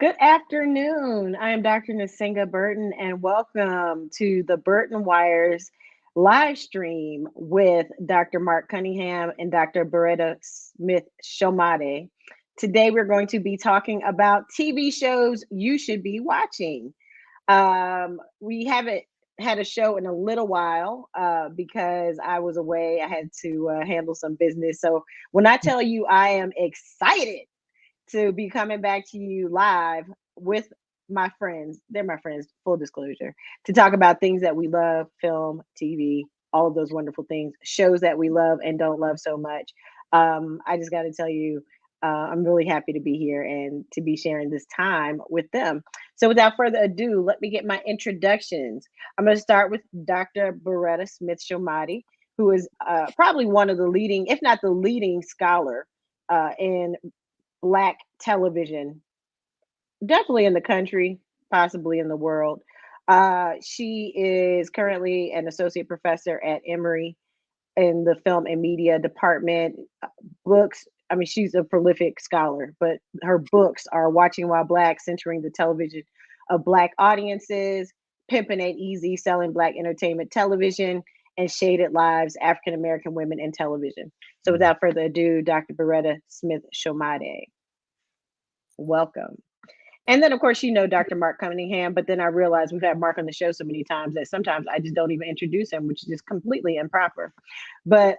Good afternoon. I am Dr. Nsenga Burton, and welcome to the Burton Wires live stream with Dr. Mark Cunningham and Dr. Beretta Smith-Shomade. Today, we're going to be talking about TV shows you should be watching. We haven't had a show in a little while because I was away. I had to handle some business. So when I tell you I am excited to be coming back to you live with my friends. They're my friends, full disclosure, to talk about things that we love, film, TV, all of those wonderful things, shows that we love and don't love so much. I just got to tell you, I'm really happy to be here and to be sharing this time with them. So, without further ado, let me get my introductions. I'm going to start with Dr. Beretta Smith-Shomade, who is probably one of the leading, if not the leading scholar in Black television, definitely in the country, possibly in the world. She is currently an associate professor at Emory in the film and media department. Books, I mean, she's a prolific scholar, but her books are Watching While Black, Centering the Television of Black Audiences, Pimpin' Ain't Easy, Selling Black Entertainment Television, and Shaded Lives, African American Women in Television. So without further ado, Dr. Beretta Smith-Shomade. Welcome. And then, of course, Dr. Mark Cunningham, but then I realized we've had Mark on the show so many times that sometimes I just don't even introduce him, which is just completely improper. But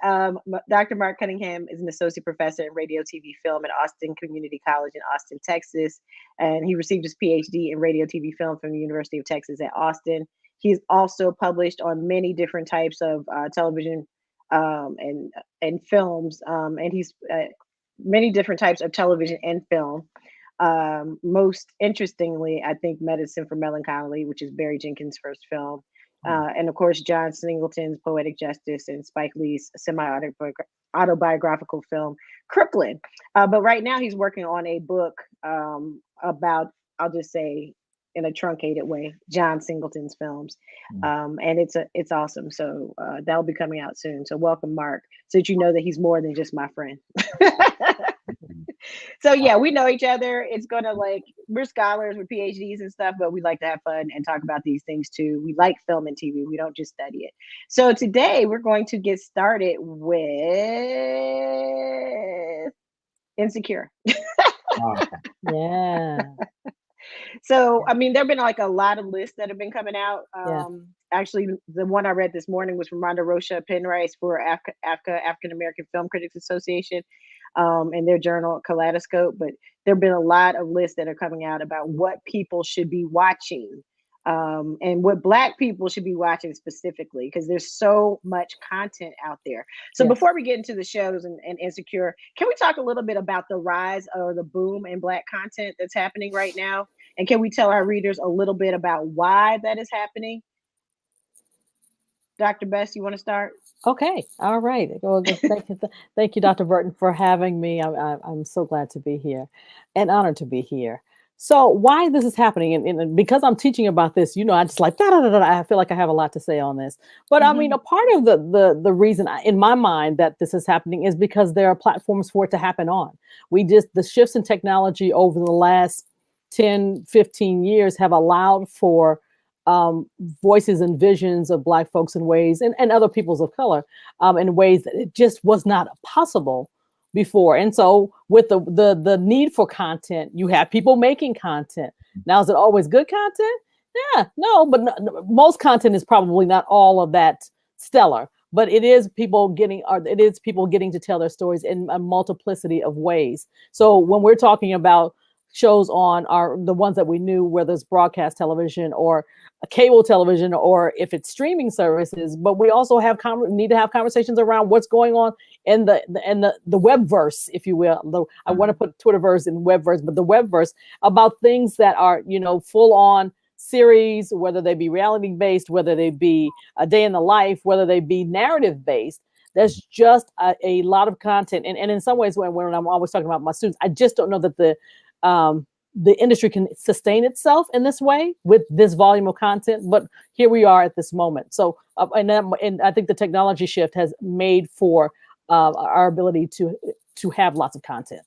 Dr. Mark Cunningham is an associate professor in radio, TV, film at Austin Community College in Austin, Texas. And he received his Ph.D. in radio, TV, film from the University of Texas at Austin. He's also published on many different types of television and films, and he's many different types of television and film. Most interestingly, I think Medicine for Melancholy, which is Barry Jenkins' first film. And of course, John Singleton's Poetic Justice and Spike Lee's semi-autobiographical film, Crooklyn. But right now he's working on a book about, I'll just say in a truncated way, John Singleton's films. And it's awesome. So that'll be coming out soon. So welcome, Mark, so that you know that he's more than just my friend. So yeah, we know each other. It's gonna we're scholars with PhDs and stuff, but we like to have fun and talk about these things too. We like film and TV. We don't just study it. So today we're going to get started with Insecure. Yeah. So, I mean, there have been a lot of lists that have been coming out. Actually, the one I read this morning was from Rhonda Rocha Penrice for African American Film Critics Association and their journal Kaleidoscope. But there have been a lot of lists that are coming out about what people should be watching and what Black people should be watching specifically, because there's so much content out there. So before we get into the shows and Insecure, can we talk a little bit about the rise or the boom in Black content that's happening right now? And can we tell our readers a little bit about why that is happening? Dr. Bess, you want to start? Okay. All right. Well, thank you, Dr. Burton, for having me. I'm so glad to be here and honored to be here. So why this is happening, and because I'm teaching about this, I just I feel like I have a lot to say on this. But I mean, a part of the reason in my mind that this is happening is because there are platforms for it to happen on. The shifts in technology over the last 10, 15 years have allowed for voices and visions of Black folks in ways and other peoples of color in ways that it just was not possible before. And so with the need for content, you have people making content. Now, is it always good content? Yeah, no, but most content is probably not all of that stellar, but it is people getting to tell their stories in a multiplicity of ways. So when we're talking about shows on the ones that we knew, whether it's broadcast television or cable television, or if it's streaming services, but we also need to have conversations around what's going on in the webverse, if you will. I want to put Twitterverse and webverse, but the webverse, about things that are, full on series, whether they be reality based, whether they be a day in the life, whether they be narrative based. There's just a lot of content. And in some ways, when I'm always talking about my students, I just don't know that the industry can sustain itself in this way with this volume of content. But here we are at this moment. So, and I think the technology shift has made for our ability to have lots of content.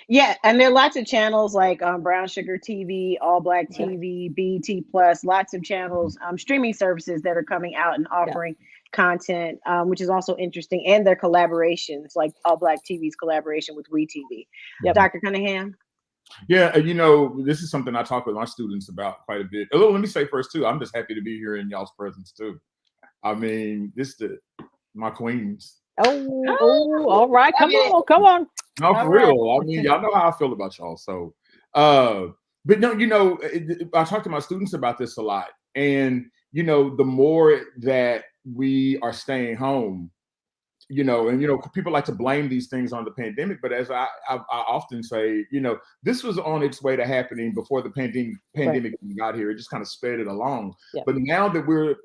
Yeah, and there are lots of channels like Brown Sugar TV, All Black Yeah. TV, BET Plus, lots of channels, streaming services that are coming out and Yeah. offering content, which is also interesting, and their collaborations, like All Black TV's collaboration with WeTV. Yep. Dr. Cunningham? Yeah, you know, this is something I talk with my students about quite a bit. Although, let me say first, too, I'm just happy to be here in y'all's presence, too. I mean, my queens. Oh, all right. Come it. on, come on. No, for All real. right. I mean, y'all know how I feel about y'all. So, but no, you know, I talk to my students about this a lot. And, you know, the more that we are staying home, you know, and, you know, people like to blame these things on the pandemic. But as I often say, you know, this was on its way to happening before the pandemic got here. It just kind of sped it along. Yeah. But now that we're,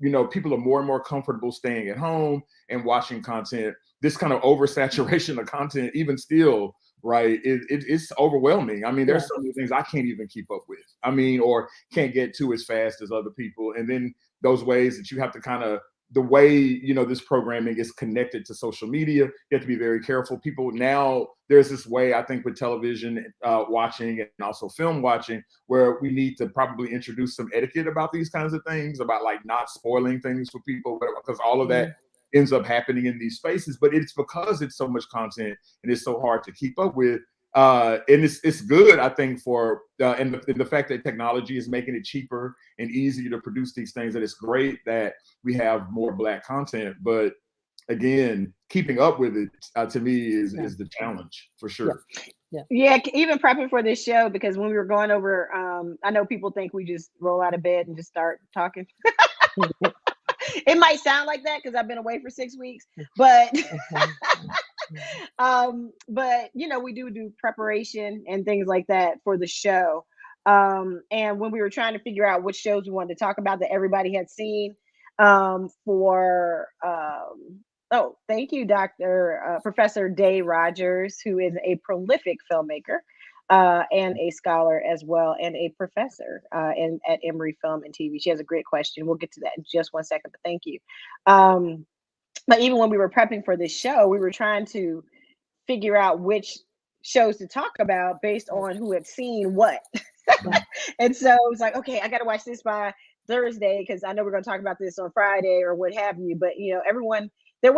you know, people are more and more comfortable staying at home and watching content, this kind of oversaturation of content, even still, right, it's overwhelming. I mean, there's so many things I can't even keep up with. I mean, or can't get to as fast as other people. And then those ways that you have to kind of, the way, you know, this programming is connected to social media, you have to be very careful. People now, there's this way, I think, with television watching and also film watching, where we need to probably introduce some etiquette about these kinds of things, about like not spoiling things for people, because all of that ends up happening in these spaces. But it's because it's so much content and it's so hard to keep up with. And it's good, I think, for and the fact that technology is making it cheaper and easier to produce these things, that it's great that we have more Black content. But again, keeping up with it to me is the challenge for sure. Yeah, even prepping for this show, because when we were going over, I know people think we just roll out of bed and just start talking. It might sound like that because I've been away for 6 weeks, but but you know, we do preparation and things like that for the show. And when we were trying to figure out which shows we wanted to talk about that everybody had seen, oh, thank you, Professor Day Rogers, who is a prolific filmmaker and a scholar as well, and a professor at Emory Film and TV. She has a great question. We'll get to that in just 1 second, but thank you. But even when we were prepping for this show, we were trying to figure out which shows to talk about based on who had seen what. And so it was like, okay, I got to watch this by Thursday because I know we're going to talk about this on Friday or what have you. But, you know, there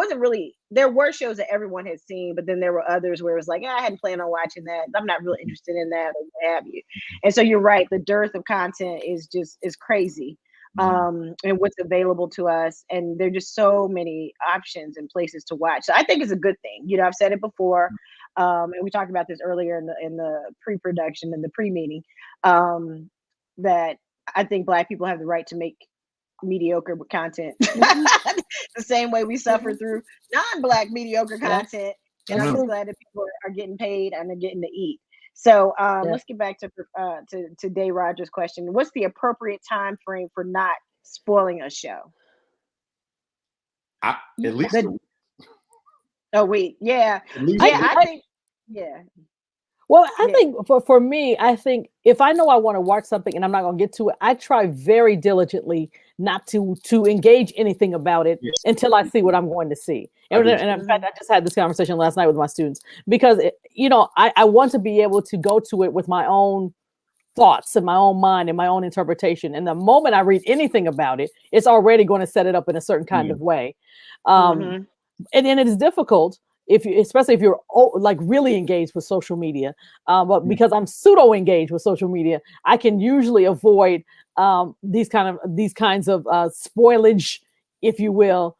were shows that everyone had seen, but then there were others where it was like, I hadn't planned on watching that. I'm not really interested in that or what have you. And so you're right. The dearth of content is crazy. And what's available to us, and there are just so many options and places to watch. So I think it's a good thing. You know, I've said it before, and we talked about this earlier in the pre-production and the pre-meeting, that I think Black people have the right to make mediocre content the same way we suffer through non-Black mediocre content. And I'm just glad that people are getting paid and they're getting to eat. So let's get back to Day Rogers' question. What's the appropriate time frame for not spoiling a show? At least a week. Yeah. I think. Well, I think for me, I think if I know I want to watch something and I'm not going to get to it, I try very diligently not to engage anything about it until I see what I'm going to see. And in fact, I just had this conversation last night with my students because, you know, I want to be able to go to it with my own thoughts and my own mind and my own interpretation. And the moment I read anything about it, it's already going to set it up in a certain kind of way. And it is difficult especially if you're like really engaged with social media, but because I'm pseudo engaged with social media, I can usually avoid these kinds of spoilage, if you will,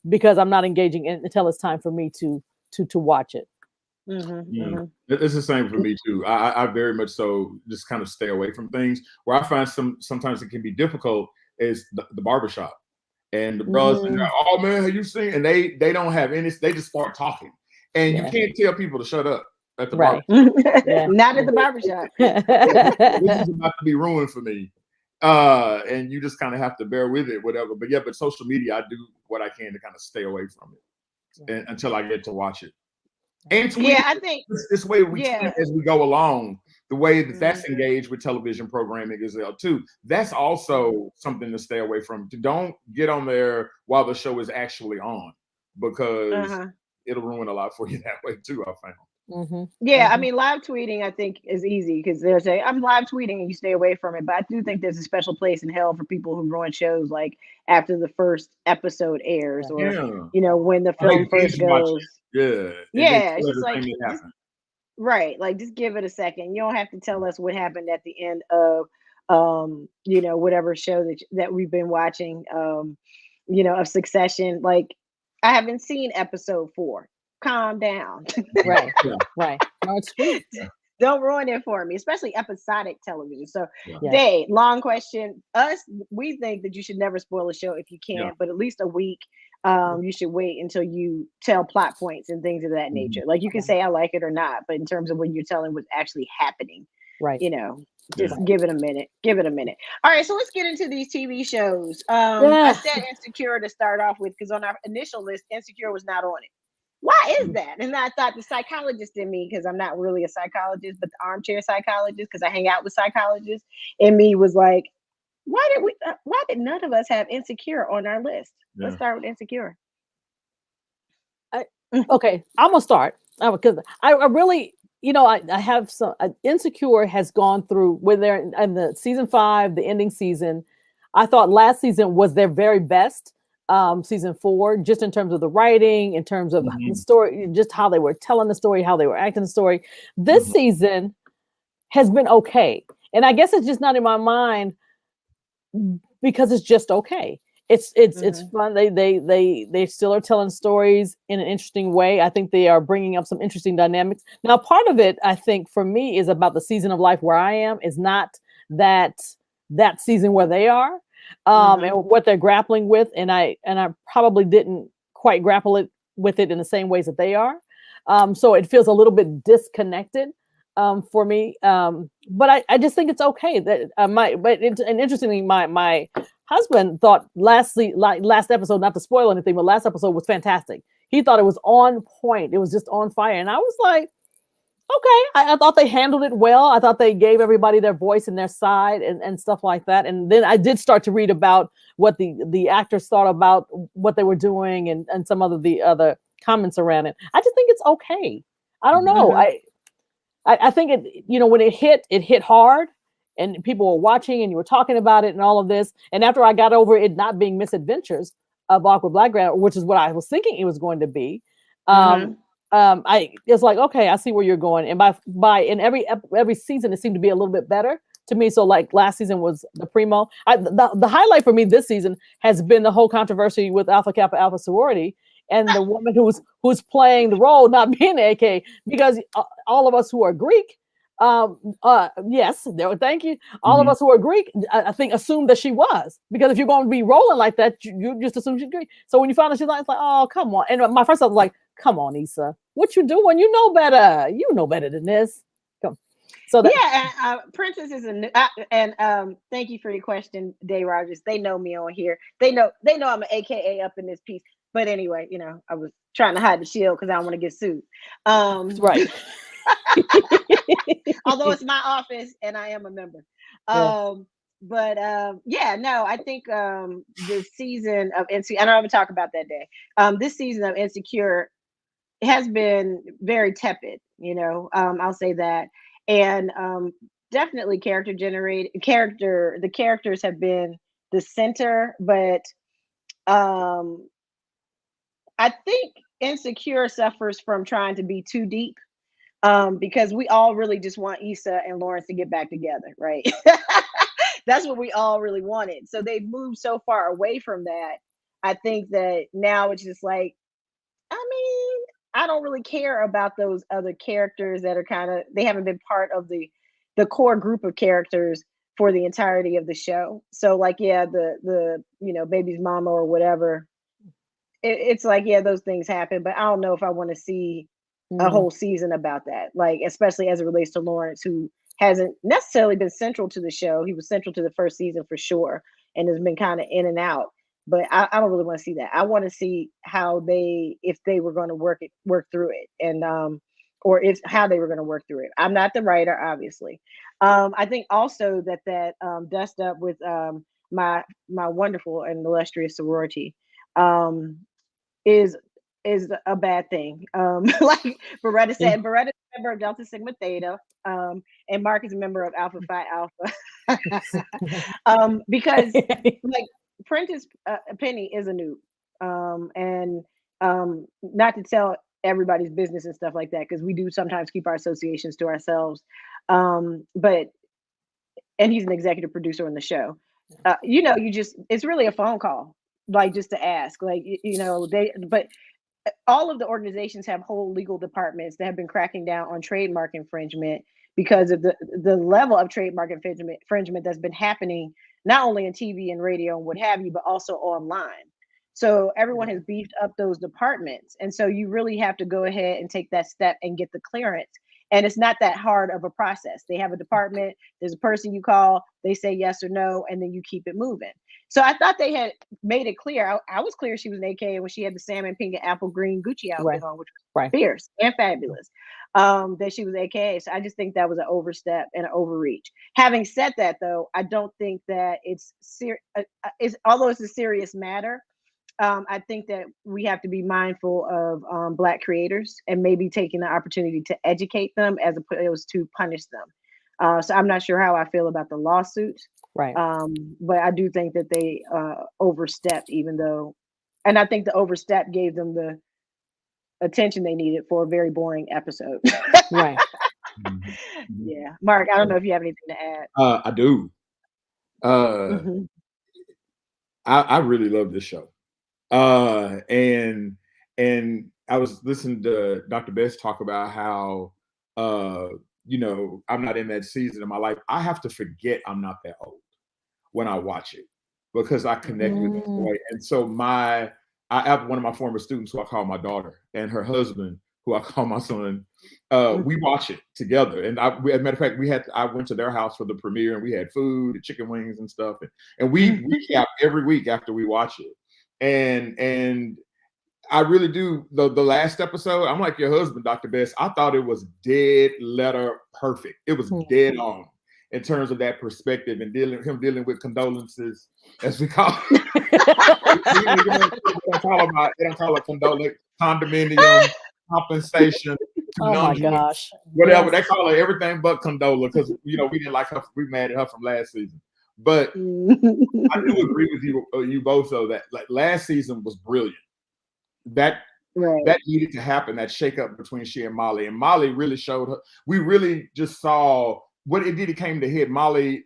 because I'm not engaging until it's time for me to watch it. It's the same for me too. I very much so just kind of stay away from things. Where I find sometimes it can be difficult is the barbershop. And the brothers, oh man, have you seen? And they don't have any. They just start talking, and you can't tell people to shut up at the barbershop. Not at the barbershop. This is about to be ruined for me, and you just kind of have to bear with it, whatever. But social media, I do what I can to kind of stay away from it until I get to watch it. And tweet I think this way we tweet as we go along. The way that's engaged with television programming as well too. That's also something to stay away from. Don't get on there while the show is actually on, because it'll ruin a lot for you that way too, I found. Yeah, I Mm-hmm. mean, live tweeting I think is easy because there's a I'm live tweeting and you stay away from it. But I do think there's a special place in hell for people who ruin shows like after the first episode airs, Yeah. or Yeah. when the Or they film first binge watch goes. it. Yeah. And then Yeah, it's tell just like everything that just happened. right, like just give it a second. You don't have to tell us what happened at the end of whatever show that we've been watching, of Succession. Like, I haven't seen episode 4. Calm down. Right. Yeah. Right. No, it's true. Don't ruin it for me, especially episodic television. So, Yeah. Yes. Dave, long question. We think that you should never spoil a show if you Yeah. can, but at least a week. You should wait until you tell plot points and things of that Mhm. nature. Like, you can say I like it or not, but in terms of when you're telling what's actually happening, Right. just Yeah. give it a minute. Give it a minute. All right, so let's get into these TV shows. I Yes. said Insecure to start off with because on our initial list, Insecure was not on it. Why is Mhm. that? And I thought the psychologist in me, because I'm not really a psychologist, but the armchair psychologist, because I hang out with psychologists, in me was like, why did none of us have Insecure on our list? Let's Yeah. start with Insecure. Okay, I'm gonna start because I really, I have some Insecure has gone through when they're in the season 5, the ending season. I thought last season was their very best. Season 4, just in terms of the writing, in terms of the Mhm. story, just how they were telling the story, how they were acting the story. This Mhm. season has been okay, and I guess it's just not in my mind because it's just okay. It's Hmm. fun. They still are telling stories in an interesting way. I think they are bringing up some interesting dynamics. Now, part of it, I think, for me, is about the season of life where I am. Is not that that season where they are, Hmm. and what they're grappling with. And I probably didn't quite grapple it with it in the same ways that they are. So it feels a little bit disconnected for me. But I just think it's okay that and interestingly, my husband thought last episode, not to spoil anything, but last episode was fantastic. He thought it was on point. It was just on fire. And I was like, okay, I thought they handled it well. I thought they gave everybody their voice and their side and stuff like that. And then I did start to read about what the actors thought about what they were doing and some of the other comments around it. I just think it's okay. I don't know. Hmm. I think when it hit hard, and people were watching and you were talking about it and all of this. And after I got over it not being misadventures of Awkward Black Girl, which is what I was thinking it was going to be, Hmm. I it's like, okay, I see where you're going. And by in every season, it seemed to be a little bit better to me. So like last season was the primo. The highlight for me this season has been the whole controversy with Alpha Kappa Alpha sorority and the woman who's playing the role not being AK, because all of us who are Greek, yes, there, thank you. All of Mhm. us who are Greek, I think, assumed that she was, because if you're going to be rolling like that, you just assume she's Greek. So when you found out she's not, it's like, oh, come on. And my first thought was like, come on, Issa, what you doing? You know better. You know better than this. Come. So that, Yeah, Princess is a new, and thank you for your question, Dave Rogers. They know me on here. They know I'm an AKA up in this piece. But anyway, I was trying to hide the shield because I don't want to get sued. that's right. Although it's my office and I am a member. Yeah. But yeah, no, I think this season of Insecure, I don't ever talk about that day. This season of Insecure has been very tepid, I'll say that. And definitely the characters have been the center, but um I think Insecure suffers from trying to be too deep, because we all really just want Issa and Lawrence to get back together, right? That's what we all really wanted. So they've moved so far away from that. I think that now it's just like, I mean, I don't really care about those other characters that are they haven't been part of the core group of characters for the entirety of the show. So like, yeah, the baby's mama or whatever, it's like, yeah, those things happen, but I don't know if I want to see a Mm, whole season about that. Like, especially as it relates to Lawrence, who hasn't necessarily been central to the show. He was central to the first season for sure, and has been kind of in and out. But I don't really want to see that. I want to see if they were going to work through it, and or if how they were going to work through it. I'm not the writer, obviously. I think also that dust up with my wonderful and illustrious sorority, um, is is a bad thing. Like Beretta said, Beretta is a member of Delta Sigma Theta, and Mark is a member of Alpha Phi Alpha. Because like Prentice Penny is a noob, and not to tell everybody's business and stuff like that, because we do sometimes keep our associations to ourselves. But and he's an executive producer on the show. It's really a phone call, like just to ask, like but all of the organizations have whole legal departments that have been cracking down on trademark infringement because of the level of trademark infringement that's been happening, not only in TV and radio and what have you, but also online. So everyone has beefed up those departments. And so you really have to go ahead and take that step and get the clearance. And it's not that hard of a process. They have a department, there's a person you call, they say yes or no, and then you keep it moving. So I thought they had made it clear. I was clear she was an AKA when she had the salmon, pink, and apple green Gucci outfit on, which was fierce and fabulous. That she was AKA. So I just think that was an overstep and an overreach. Having said that, though, I don't think that it's although it's a serious matter. I think that we have to be mindful of Black creators and maybe taking the opportunity to educate them as opposed to punish them. So I'm not sure how I feel about the lawsuit. Right. But I do think that they overstepped, and I think the overstep gave them the attention they needed for a very boring episode. Right. Yeah. Mark, I don't know if you have anything to add. I do. I really love this show. And I was listening to Dr. Best talk about how, I'm not in that season of my life. I have to forget I'm not that old when I watch it because I connect with it. Right? And so I have one of my former students who I call my daughter and her husband, who I call my son. We watch it together. And as a matter of fact, I went to their house for the premiere and we had food and chicken wings and stuff. And we recap every week after we watch it. And I really do. The last episode, I'm like your husband, Dr. Best. I thought it was dead letter perfect. It was dead on in terms of that perspective and dealing with condolences, as we call it. They don't call it condolence, condominium, compensation. Oh my gosh. Whatever. They call it everything but condola because we didn't like her. We mad at her from last season. But I do agree with you both, though, that like last season was brilliant. That needed to happen, that shakeup between she and Molly. And Molly really showed her. We really just saw what it did. It came to head. Molly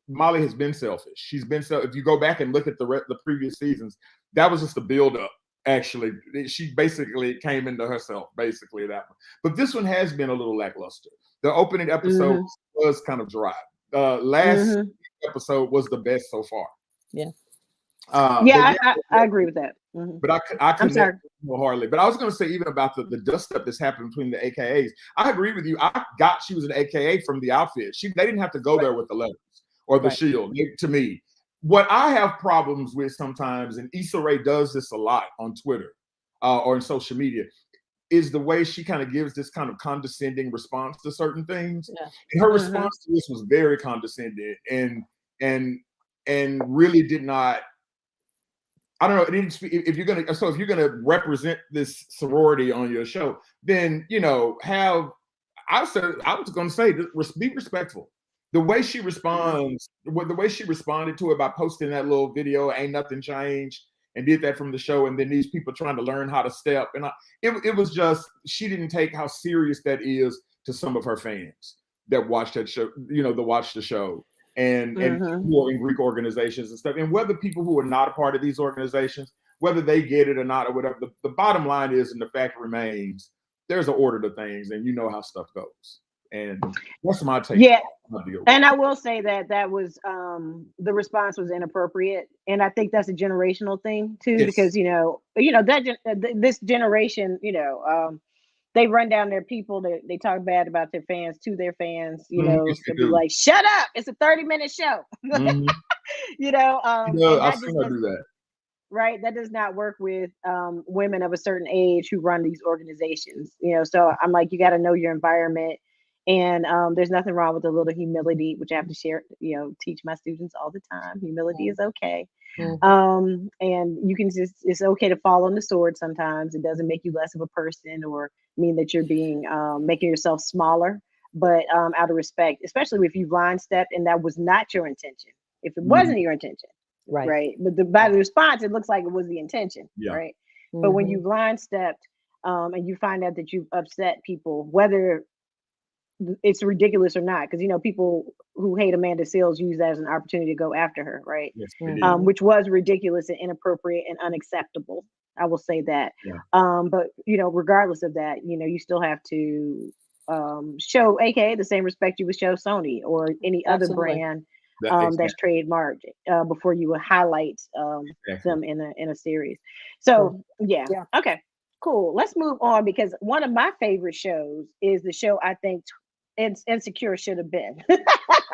has been selfish. She's been if you go back and look at the previous seasons, that was just a build-up. Actually, she basically came into herself, basically that one. But this one has been a little lackluster. The opening episode was kind of dry. Last episode was the best so far. Yeah. I agree with that. But I couldn't hardly. But I was going to say even about the dust up that's happened between the AKAs. I agree with you. I got she was an AKA from the outfit. They didn't have to go there with the letters or the shield. To me, what I have problems with sometimes, and Issa Rae does this a lot on Twitter or in social media, is the way she kind of gives this kind of condescending response to certain things. Yeah. And her response to this was very condescending and really did not. I don't know. If you're gonna represent this sorority on your show, then I was gonna say be respectful. The way she responds, the way she responded to it by posting that little video, ain't nothing changed, and did that from the show, and then these people trying to learn how to step, and it was just she didn't take how serious that is to some of her fans that watch that show, that watch the show. And more in Greek organizations and stuff. And whether people who are not a part of these organizations, whether they get it or not or whatever, the bottom line is, and the fact remains, there's an order to things and how stuff goes. And that's my take. Yeah. And I will say that was the response was inappropriate. And I think that's a generational thing too, because this generation, they run down their people. They talk bad about their fans to their fans. To be like, "Shut up! It's a 30-minute show." I've seen her do that. Right, that does not work with women of a certain age who run these organizations. So I'm like, you got to know your environment, and there's nothing wrong with a little humility, which I have to share. Teach my students all the time. Humility is okay. And you can just, it's okay to fall on the sword sometimes. It doesn't make you less of a person or mean that you're being making yourself smaller, but out of respect, especially if you've line stepped and that was not your intention. If it wasn't your intention, right? But by the response, it looks like it was the intention, right? But when you've line stepped and you find out that you've upset people, whether it's ridiculous or not, because you know people who hate Amanda Seales use that as an opportunity to go after her, right? Yes, which was ridiculous and inappropriate and unacceptable. I will say that. But you know, regardless of that, you know, you still have to show AKA the same respect you would show Sony or any other brand that's trademarked before you would highlight them in a series. So yeah. Okay, cool. Let's move on, because one of my favorite shows is the show I think Insecure should have been.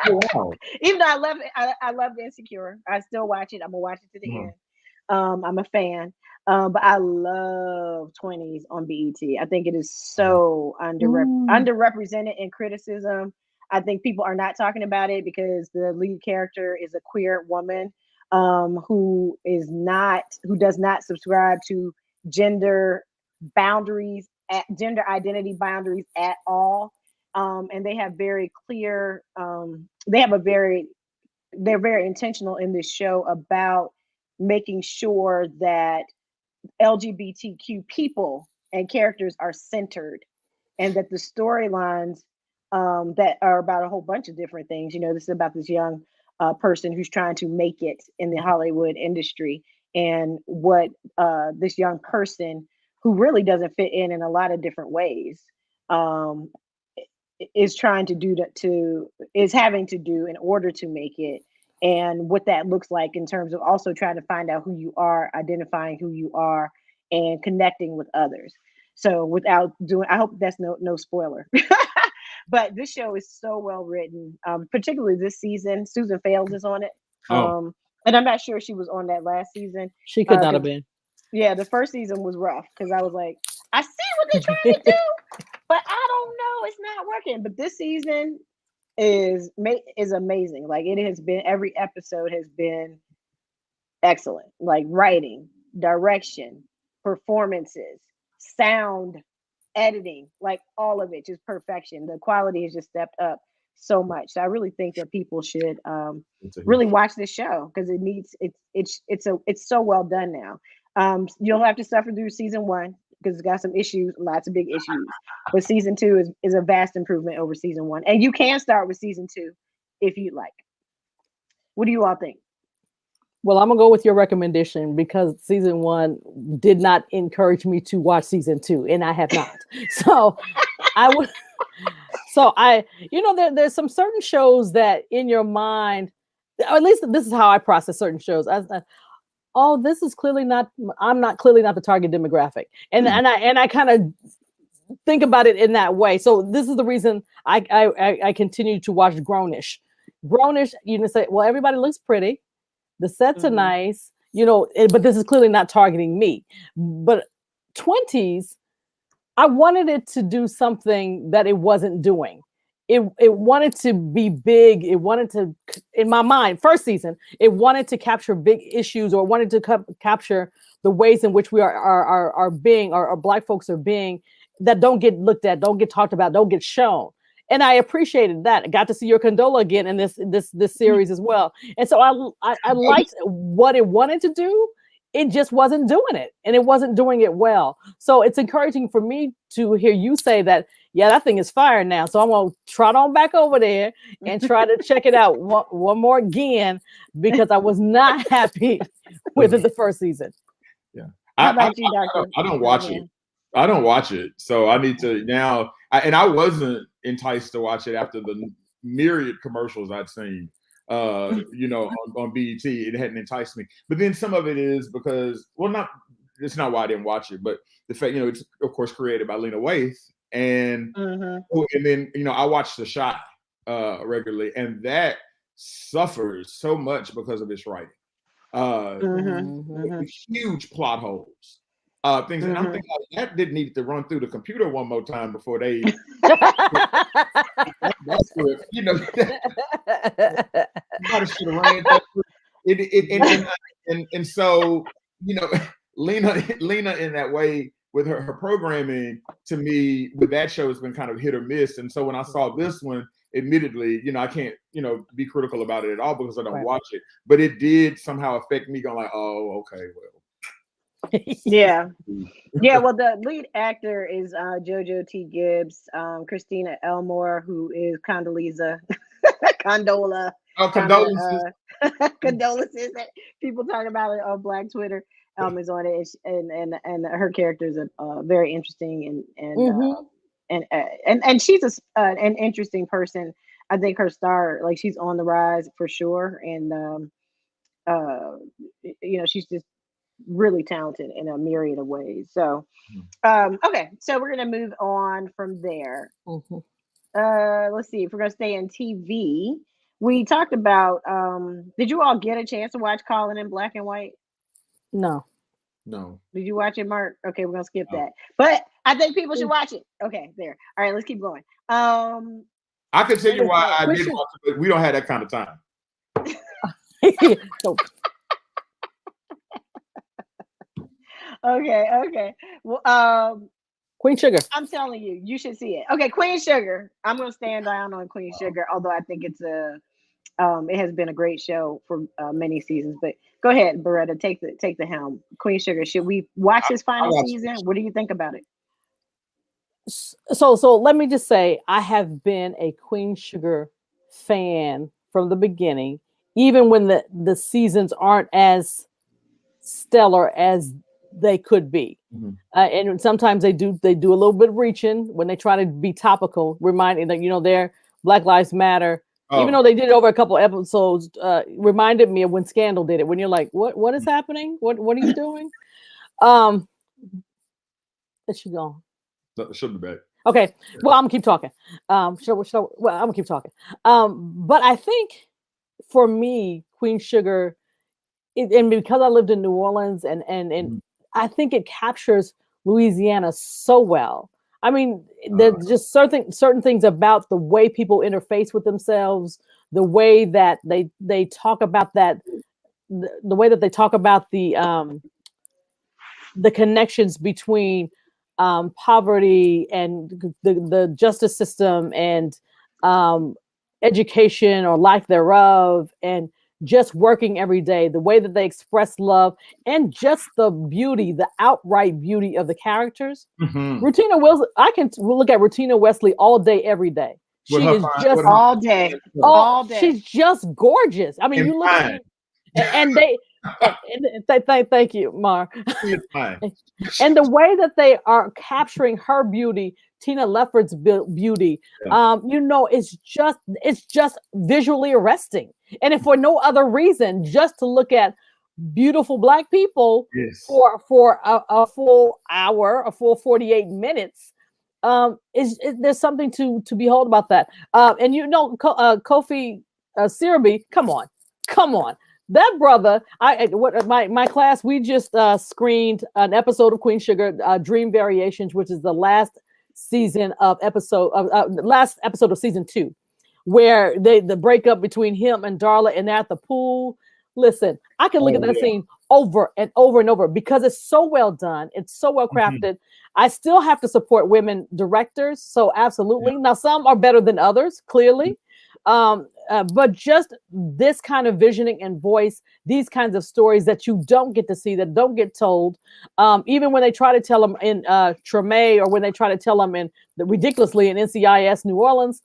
Even though I love Insecure, I still watch it. I'm gonna watch it to the end. I'm a fan. But I love 20s on BET. I think it is so underrepresented in criticism. I think people are not talking about it because the lead character is a queer woman who does not subscribe to gender identity boundaries at all. And they have very clear, they're very intentional in this show about making sure that LGBTQ people and characters are centered, and that the storylines that are about a whole bunch of different things. You know, this is about this young person who's trying to make it in the Hollywood industry, and what this young person who really doesn't fit in a lot of different ways is trying to do is having to do in order to make it, and what that looks like in terms of also trying to find out who you are, identifying who you are, and connecting with others. So I hope that's no spoiler. But this show is so well written, particularly this season. Susan Fales is on it. And I'm not sure she was on that last season. She could not have been. Yeah, the first season was rough because I was like, I see what they're trying to do, but I don't know, it's not working. But this season is amazing. Like, it has been, every episode has been excellent. Like, writing, direction, performances, sound, editing, like all of it, just perfection. The quality has just stepped up so much. So I really think that people should really watch this show, because it's so well done now. You don't have to suffer through season 1 because it's got some issues, lots of big issues. But season 2 is a vast improvement over season 1. And you can start with season 2 if you'd like. What do you all think? Well, I'm gonna go with your recommendation, because season 1 did not encourage me to watch season 2, and I have not. So I would. So there's some certain shows that in your mind, or at least this is how I process certain shows. This is clearly not. I'm not the target demographic, and I kind of think about it in that way. So this is the reason I continue to watch Grownish. Grownish, you say, well, everybody looks pretty. The sets are nice, but this is clearly not targeting me. But 20s, I wanted it to do something that it wasn't doing. It wanted to be big. It wanted to, in my mind, first season, it wanted to capture big issues, or wanted to capture the ways in which we are being, or Black folks are being, that don't get looked at, don't get talked about, don't get shown. And I appreciated that. I got to see your Condola again in this series as well. And so I liked what it wanted to do. It just wasn't doing it, and it wasn't doing it well. So it's encouraging for me to hear you say that, yeah, that thing is fire now. So I'm going to trot on back over there and try to check it out one more again, because I was not happy with it the first season. Yeah. How about you, Doctor? I don't watch it. I don't watch it. So I need to now. I wasn't enticed to watch it after the myriad commercials I'd seen. On BET, it hadn't enticed me. But then some of it is because, it's not why I didn't watch it, but the fact, it's of course created by Lena Waithe, and then I watch The Shot regularly, and that suffers so much because of its writing. Huge plot holes. Things, and I'm thinking that didn't need to run through the computer one more time before they. That's good, and so, you know, Lena in that way with her programming, to me, with that show has been kind of hit or miss. And so when I saw this one, admittedly, you know, I can't, you know, be critical about it at all because I don't watch it, but it did somehow affect me going like, oh, okay, well. Yeah. Yeah, well, the lead actor is JoJo T. Gibbs, Christina Elmore, who is Condoleezza, Condola. Oh, condolences. Condolences that people talk about it on Black Twitter. Is on it, and her character is very interesting and she's an interesting person. I think her star, like, she's on the rise for sure, and you know, she's just really talented in a myriad of ways. So, okay, so we're gonna move on from there. Let's see if we're gonna stay in TV. We talked about. Did you all get a chance to watch Colin in Black and White? No. Did you watch it, Mark? Okay, we're gonna skip that. But I think people should watch it. Okay, there. All right, let's keep going. I can tell you why I did watch it, but we don't have that kind of time. Okay. Well, Queen Sugar. I'm telling you, you should see it. Okay, Queen Sugar. I'm gonna stand down on Queen Sugar, although I think it's it has been a great show for many seasons. But go ahead, Beretta, take the helm. Queen Sugar. Should we watch this final season? What do you think about it? So let me just say, I have been a Queen Sugar fan from the beginning, even when the seasons aren't as stellar as they could be. And sometimes they do a little bit of reaching when they try to be topical, reminding that, you know, their Black Lives Matter. Even though they did it over a couple of episodes, reminded me of when Scandal did it. When you're like, what is happening? What are you doing? Is she gone? She'll be back. Okay. Well, I'm gonna keep talking. I'm gonna keep talking. But I think for me, Queen Sugar, and because I lived in New Orleans, and I think it captures Louisiana so well. I mean, there's just certain things about the way people interface with themselves, the way that they talk about that, the way that they talk about the connections between poverty and the justice system and education or lack thereof, and just working every day, the way that they express love, and just the beauty, the outright beauty of the characters. Rutina Wesley, I can look at Rutina Wesley all day, every day. She is just all day. She's just gorgeous. I mean, you look at it, and they thank you, Mar. And the way that they are capturing her beauty, Tina Lefford's beauty, you know, it's just visually arresting. And if for no other reason, just to look at beautiful Black people for a full hour, a full 48 minutes, there's something to behold about that. And you know, Kofi Siriboe, come on. That brother, my class, we just screened an episode of Queen Sugar, Dream Variations, which is the last episode of season 2, where the breakup between him and Darla, and they're at the pool. Listen, I can look at that scene over and over and over because it's so well done. It's so well crafted. I still have to support women directors. So absolutely. Now, some are better than others, clearly. But just this kind of visioning and voice, these kinds of stories that you don't get to see, that don't get told, even when they try to tell them in Treme, or when they try to tell them ridiculously in NCIS New Orleans,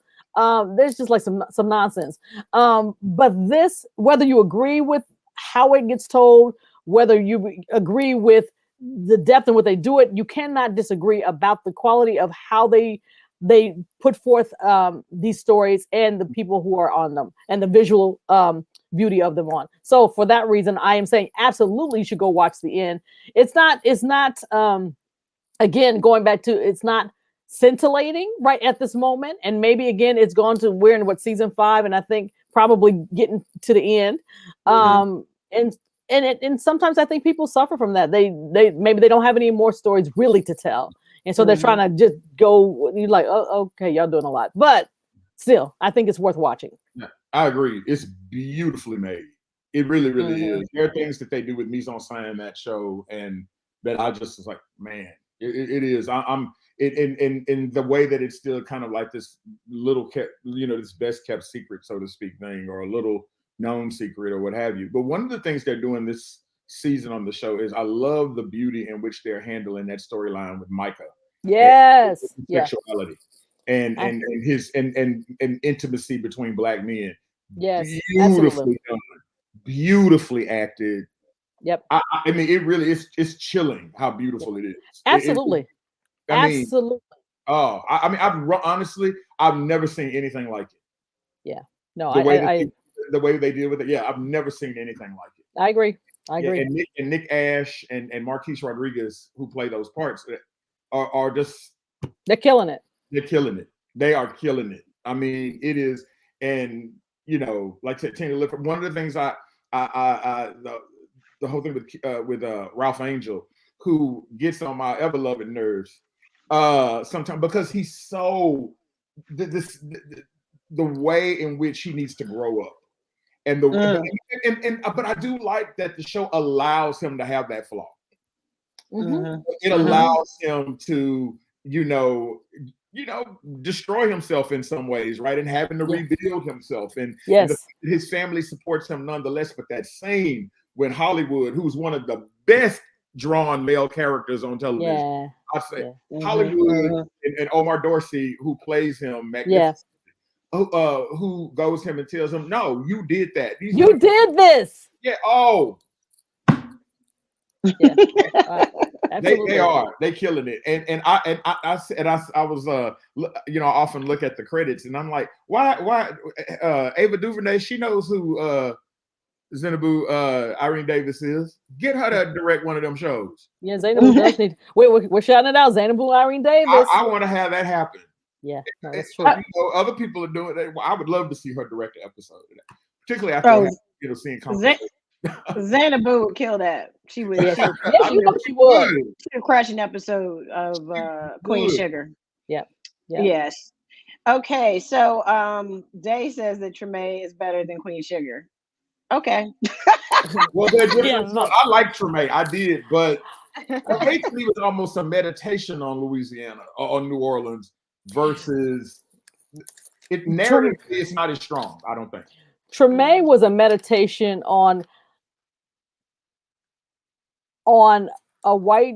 there's just like some nonsense. But this, whether you agree with how it gets told, whether you agree with the depth and what they do it, you cannot disagree about the quality of how they put forth these stories and the people who are on them and the visual beauty of them on. So for that reason, I am saying absolutely you should go watch the end. It's not again, going back to, it's not scintillating right at this moment. And maybe again, we're in season 5, and I think probably getting to the end. And sometimes I think people suffer from that. They maybe they don't have any more stories really to tell. And so they're trying to just go, you're like, oh, okay, y'all doing a lot. But still, I think it's worth watching. Yeah, I agree. It's beautifully made. It really, really is. There are things that they do with mise en scène in that show, and that I just was like, man, it is. I'm in the way that it's still kind of like this little kept, this best kept secret, so to speak, thing, or a little known secret, or what have you. But one of the things they're doing this season on the show is I love the beauty in which they're handling that storyline with Micah. Yes. And sexuality and his and intimacy between Black men. Yes. Beautifully done. Beautifully acted. Yep. I mean, it really is. It's chilling how beautiful it is. Absolutely. Absolutely. Oh, I mean, honestly, I've never seen anything like it. Yeah. No, the way they deal with it. Yeah, I've never seen anything like it. I agree. And Nick Ash and Marquise Rodriguez, who play those parts, are just, they're killing it. They're killing it. They are killing it. I mean, it is, and like I said, Tina Lifford. One of the things the whole thing with Ralph Angel, who gets on my ever loving nerves sometimes, because he's so the way in which he needs to grow up, and but I do like that the show allows him to have that flaw. It allows him to destroy himself in some ways, right? And having to rebuild himself, and his family supports him nonetheless. But that scene when Hollywood, who's one of the best drawn male characters on television, I say Hollywood and Omar Dorsey, who plays him, who goes him and tells him, "No, you did that. You did this." Yeah. Oh. Yeah. They killing it, and I was I often look at the credits, and I'm like, why Ava DuVernay, she knows who Zenabu Irene Davis is. Get her to direct one of them shows. Yeah, Zenabu does need. We're shouting it out, Zenabu Irene Davis. I want to have that happen. Yeah, no, that's true. Other people are doing it. I would love to see her direct an episode of that, particularly after seeing Xanabu would kill that. She would. She would crush an episode of Queen Sugar. Yep. Yes. Okay. So Day says that Tremaine is better than Queen Sugar. Okay. Well, I like Tremaine. I did, but Tremaine to me was almost a meditation on Louisiana or on New Orleans versus it. Narratively, it's not as strong. I don't think. Tremaine was a meditation on a white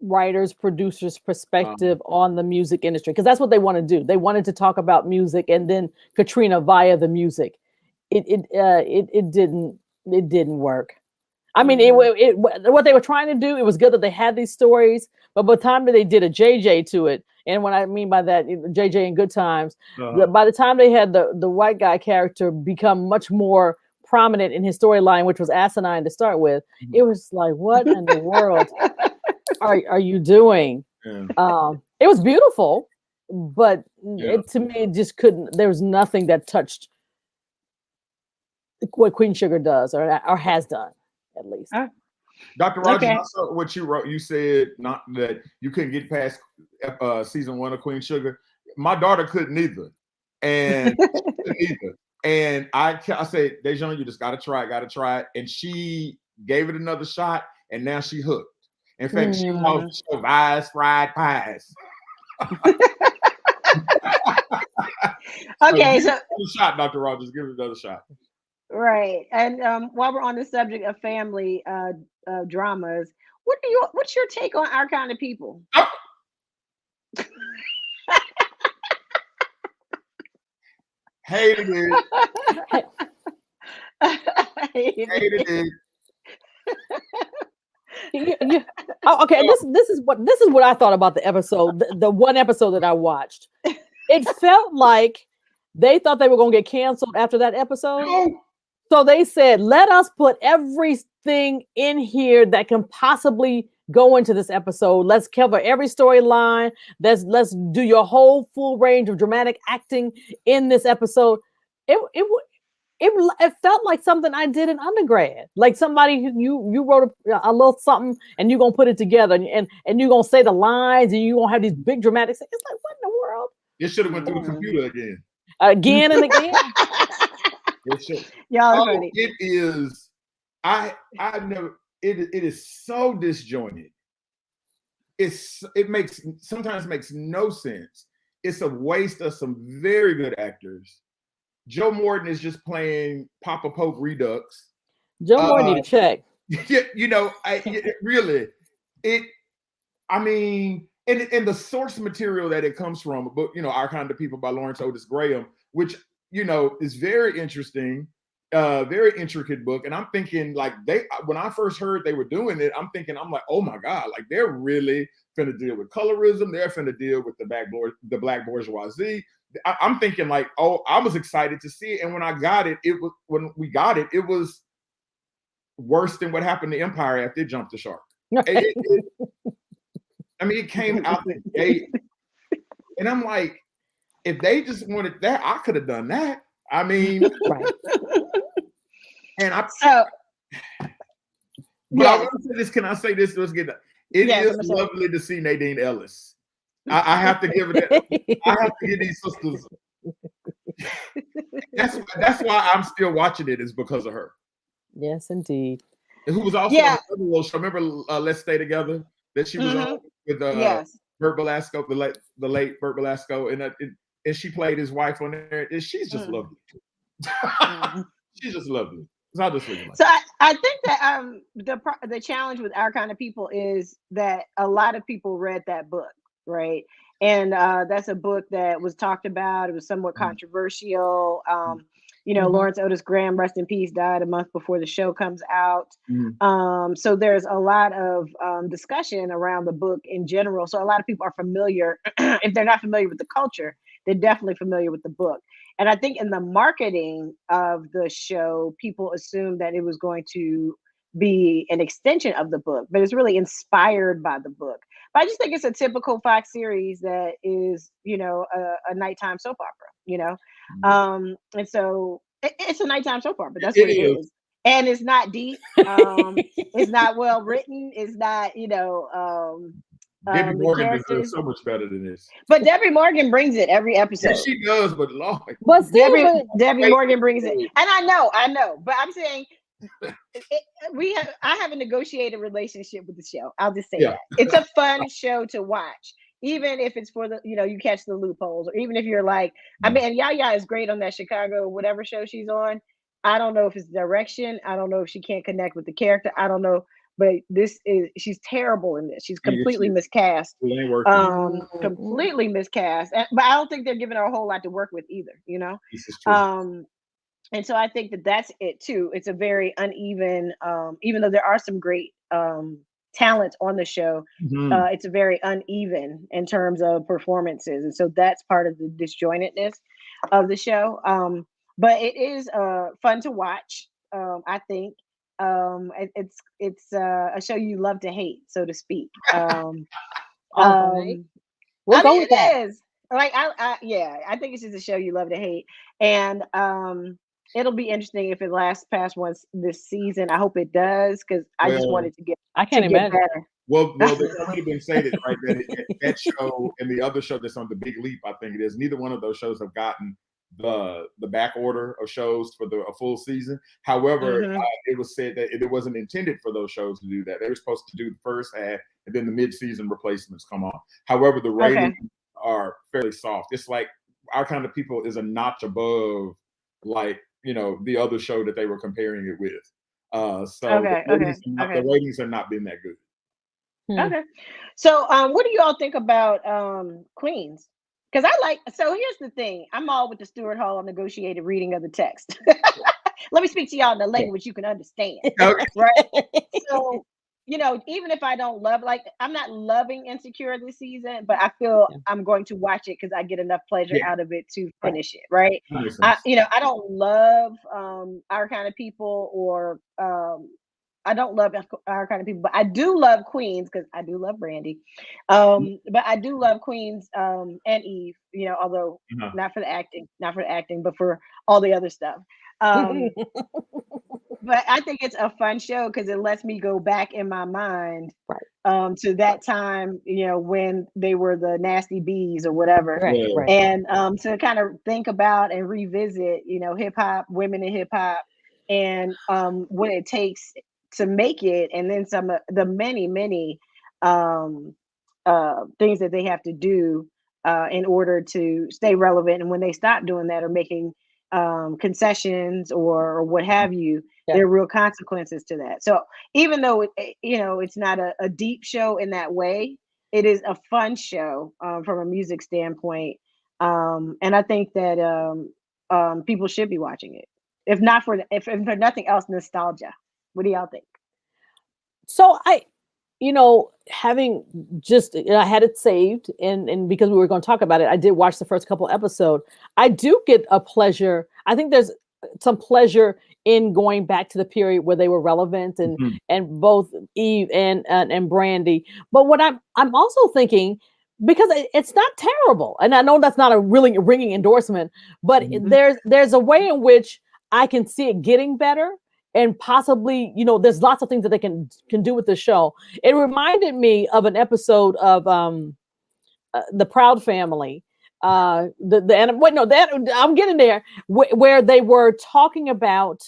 writer's, producer's perspective on the music industry, because that's what they want to do. They wanted to talk about music, and then Katrina via the music. It didn't work. I mean, what they were trying to do, it was good that they had these stories, but by the time that they did a JJ to it, and what I mean by that, JJ in Good Times, by the time they had the white guy character become much more prominent in his storyline, which was asinine to start with, it was like, what in the world are you doing? Yeah. It was beautiful, but to me, it just couldn't. There was nothing that touched what Queen Sugar does or has done, at least. Dr. Rogers, I saw what you wrote. You said not that you couldn't get past season 1 of Queen Sugar. My daughter couldn't either, and And I said, Dejan, you just gotta try it. And she gave it another shot, and now she hooked. In fact, she calls the show Eyes Fried Pies. Okay, so shot, Dr. Rogers, give it another shot. Right. And while we're on the subject of family dramas, what's your take on Our Kind of People? Hated it. Hated it. Okay, this is what I thought about the episode. The one episode that I watched, it felt like they thought they were going to get canceled after that episode. No. So they said, "Let us put everything in here that can possibly go into this episode. Let's cover every storyline. Let's do your whole full range of dramatic acting in this episode." It felt like something I did in undergrad, like somebody who you wrote a little something and you're gonna put it together and you're gonna say the lines and you're gonna have these big dramatic. It's like, what in the world? It should have went through the computer again and again. It should. Y'all are funny. It is. I never. It is so disjointed. Sometimes makes no sense. It's a waste of some very good actors. Joe Morton is just playing Papa Pope Redux. Joe Morton need a check. Yeah, really. I mean, and the source material that it comes from, a book, Our Kind of People by Lawrence Otis Graham, which is very interesting, very intricate book. And I'm thinking, like, when I first heard they were doing it, I'm like, oh my God, like they're really finna deal with colorism. They're finna deal with the black bourgeoisie. I'm thinking like, oh, I was excited to see it. And when we got it, it was worse than what happened to Empire after it jumped the shark. It came out the gate, and I'm like, if they just wanted that, I could have done that. Right. And I want to say this. Can I say this? Let's get that. It is lovely to see Nadine Ellis. I have to give it that. I have to give these sisters. That's why I'm still watching it, is because of her. Yes, indeed. Who was also on another little show. Remember Let's Stay Together? That she was on with Burt Belasco, the late Burt Belasco, and she played his wife on there. And she's just lovely. She's just lovely. So I think that the challenge with Our Kind of People is that a lot of people read that book, right? And that's a book that was talked about. It was somewhat controversial. Lawrence Otis Graham, rest in peace, died a month before the show comes out. So there's a lot of discussion around the book in general. So a lot of people are familiar. If they're not familiar with the culture, they're definitely familiar with the book. And I think in the marketing of the show, people assumed that it was going to be an extension of the book, but it's really inspired by the book. But I just think it's a typical Fox series that is, a nighttime soap opera, and so it's a nighttime soap opera. That's what it is. And it's not deep. It's not well written. It's not, Debbie Morgan does so much better than this. But Debbie Morgan brings it every episode. Yes, she does, but Lord. But Debbie Morgan brings it. And I know. But I'm saying I have a negotiated relationship with the show. I'll just say that. It's a fun show to watch. Even if it's for the, you catch the loopholes, or even if you're like, Yaya is great on that Chicago, whatever show she's on. I don't know if it's direction. I don't know if she can't connect with the character. I don't know. But she's terrible in this. She's completely miscast. Completely miscast. But I don't think they're giving her a whole lot to work with either, This is true. And so I think that's it too. It's a very uneven, even though there are some great talent on the show, it's a very uneven in terms of performances. And so that's part of the disjointedness of the show. But it is fun to watch, I think. It's a show you love to hate, so to speak. We'll go with that. Is. Like I think it's just a show you love to hate, and it'll be interesting if it lasts past once this season. I hope it does, because I just wanted to get. I can't imagine. Better. Well, they've already been saying it, right? That show and the other show that's on The Big Leap, I think it is. Neither one of those shows have gotten the back order of shows for a full season. However, it was said that it wasn't intended for those shows to do that. They were supposed to do the first half, and then the mid-season replacements come on. However, the ratings are fairly soft. It's like Our Kind of People is a notch above, like, the other show that they were comparing it with. The ratings have not been that good. Okay. So what do you all think about Queens? Because here's the thing. I'm all with the Stuart Hall negotiated reading of the text. Let me speak to y'all in the language you can understand. Okay. Right? So, even if I don't I'm not loving Insecure this season, but I feel I'm going to watch it because I get enough pleasure out of it to finish it, right? I don't love Our Kind of People, or I don't love Our Kind of People, but I do love Queens because I do love Brandy. But I do love Queens and Eve, although not for the acting, but for all the other stuff. But I think it's a fun show because it lets me go back in my mind to that time, when they were the nasty bees or whatever. Right. And to kind of think about and revisit, hip hop, women in hip hop, and what it takes to make it, and then some of the many things that they have to do in order to stay relevant. And when they stop doing that or making concessions or what have you, there are real consequences to that. So even though it's not a deep show in that way, it is a fun show from a music standpoint, and I think that people should be watching it, if for nothing else, nostalgia. What do y'all think? So having just, I had it saved, and because we were going to talk about it, I did watch the first couple episodes. I do get a pleasure. I think there's some pleasure in going back to the period where they were relevant, and both Eve and Brandy. But what I'm also thinking, because it's not terrible, and I know that's not a really ringing endorsement, but there's a way in which I can see it getting better. And possibly, there's lots of things that they can do with the show. It reminded me of an episode of the Proud Family. I'm getting there, where they were talking about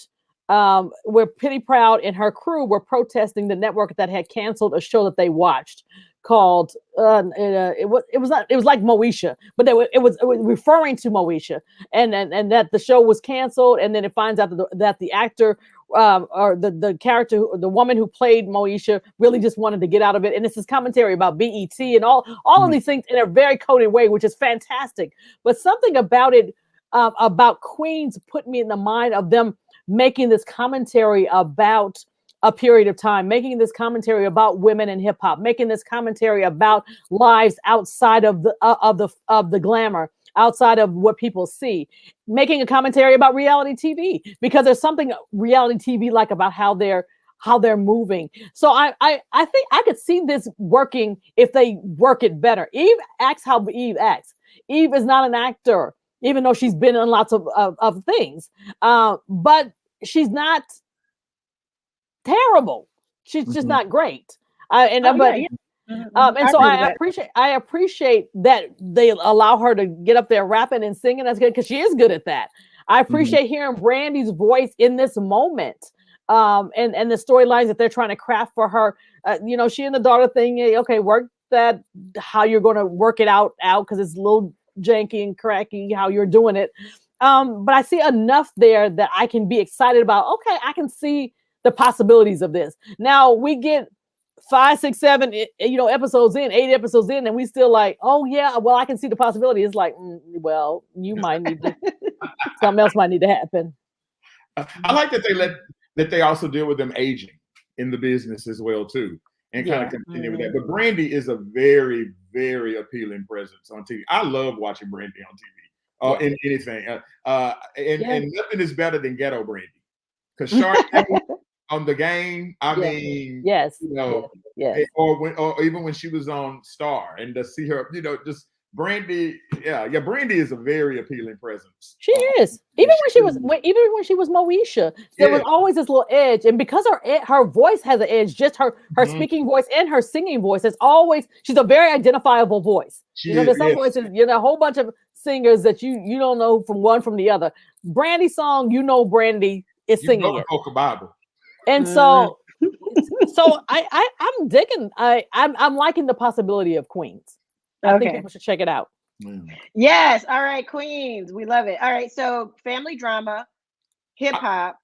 where Penny Proud and her crew were protesting the network that had canceled a show that they watched called it was like Moesha, but it was referring to Moesha, and that the show was canceled, and then it finds out that the actor or the character, the woman who played Moesha, really just wanted to get out of it. And this is commentary about BET and all of these things in a very coded way, which is fantastic. But something about it, about Queens, put me in the mind of them making this commentary about a period of time, making this commentary about women in hip hop, making this commentary about lives outside of the glamour, outside of what people see, making a commentary about reality TV, because there's something reality TV like about how they're moving. So I think I could see this working if they work it better. Eve acts how Eve acts. Eve is not an actor, even though she's been in lots of things, but she's not terrible. She's just not great. And so I appreciate that they allow her to get up there rapping and singing. That's good, because she is good at that. I appreciate hearing Brandy's voice in this moment, and the storylines that they're trying to craft for her. She and the daughter thing. Okay, work that how you're going to work it out because it's a little janky and cracky how you're doing it. But I see enough there that I can be excited about. Okay, I can see the possibilities of this. Now we get 5, 6, 7, 8 episodes in, and we still like, oh yeah, well, I can see the possibility. It's like, well, you might need to, something else might need to happen. I like that they also deal with them aging in the business as well too, and kind of continue with that. But Brandy is a very, very appealing presence on TV. I love watching Brandy on TV in anything, and nothing is better than Ghetto Brandy, because Shark on the game. I mean, yes, or even when she was on Star, and to see her, just Brandy. Brandy is a very appealing presence. She is. Even when she was Moesha, there was always this little edge, and because her voice has an edge, just her speaking voice and her singing voice is always. She's a very identifiable voice. There's some voices, a whole bunch of singers that you don't know from one from the other. Brandy song, Brandy is singing it. Bible. And so I'm digging. I'm liking the possibility of Queens. I think people should check it out. Yes. All right, Queens. We love it. All right. So family drama, hip hop,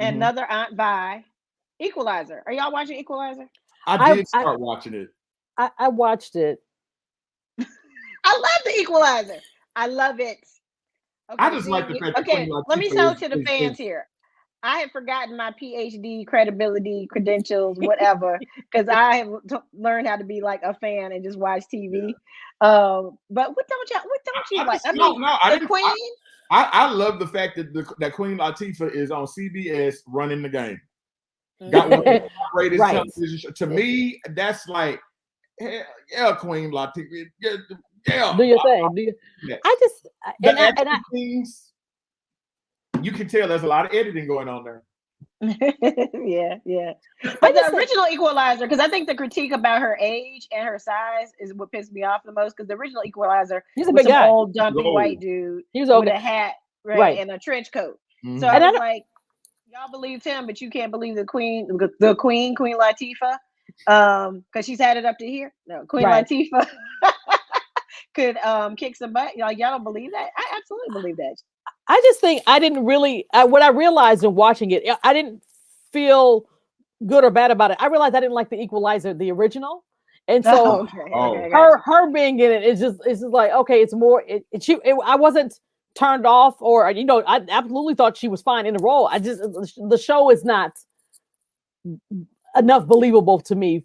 another Aunt Vi, Equalizer. Are y'all watching Equalizer? I did start watching it. I watched it. I love the Equalizer. I love it. Okay, I just like the fact that let me tell to the fans here. I have forgotten my PhD credibility, credentials, whatever, because I have learned how to be like a fan and just watch TV. But what don't you like? I didn't. Queen. I love the fact that Queen Latifah is on CBS running the game. Got one of the greatest television shows. To me, that's like, Queen Latifah. Yeah. Do your thing. I just you can tell there's a lot of editing going on there. Yeah, yeah. But the original Equalizer, because I think the critique about her age and her size is what pissed me off the most. Because the original Equalizer, he's a was big some guy, old dumpy white dude he was with okay, a hat, right, and a trench coat. Mhm. So I was like, y'all believed him, but you can't believe the Queen Latifah, because she's had it up to here. No, Queen right. Latifah could kick some butt. Y'all don't believe that? I absolutely believe that. I just think I didn't really. What I realized in watching it, I didn't feel good or bad about it. I realized I didn't like the Equalizer, the original, and so Okay, her being in it is just like, okay, it's more. I wasn't turned off, or I absolutely thought she was fine in the role. The show is not enough believable to me.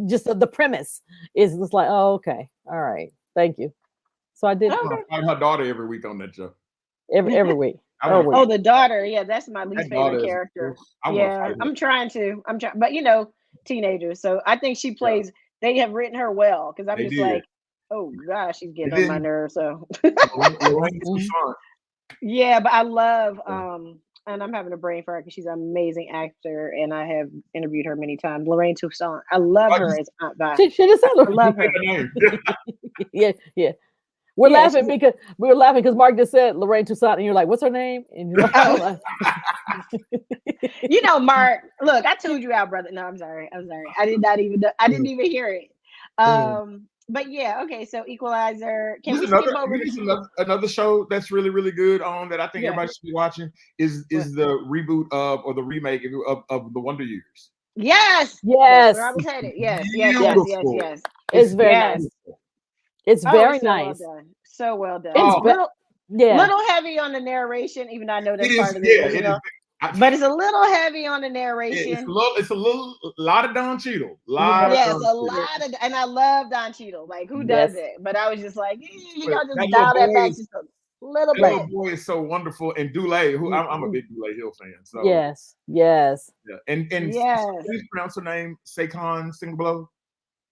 Just the premise is just like, oh, okay, all right, thank you. So I did. Find her daughter every week on that show. Every week. Oh, the daughter. Yeah, that's my least favorite character. Yeah, I'm trying, but teenagers. So I think she plays. They have written her well, because I'm just like, oh gosh, she's getting on my nerves. So yeah, but I love and I'm having a brain fart because she's an amazing actor, and I have interviewed her many times. Lorraine Toussaint. I love her as Aunt Vi. I love her. Yeah. We're laughing because Mark just said Lorraine Toussaint, and you're like, what's her name? And you're like, Mark, look, I told you out, brother. No, I'm sorry. I didn't even hear it. But yeah, okay. So Equalizer. Can we skip over another show that's really, really good on that I think everybody should be watching is the reboot or the remake of the Wonder Years. Yes. Yes. Where I was headed. Yes. It's very nice. It's very nice. Well done. So well done. It's little heavy on the narration, even though I know that's part of the original. But it's a little heavy on the narration. It's a lot of Don Cheadle. A lot of, and I love Don Cheadle. Like, who does it? But I was just like, y'all just dial that back just a little bit. That boy is so wonderful, and Dule, who I'm a big Dule Hill fan. So yes. Yeah. And please pronounce her name, Saquon Singblow,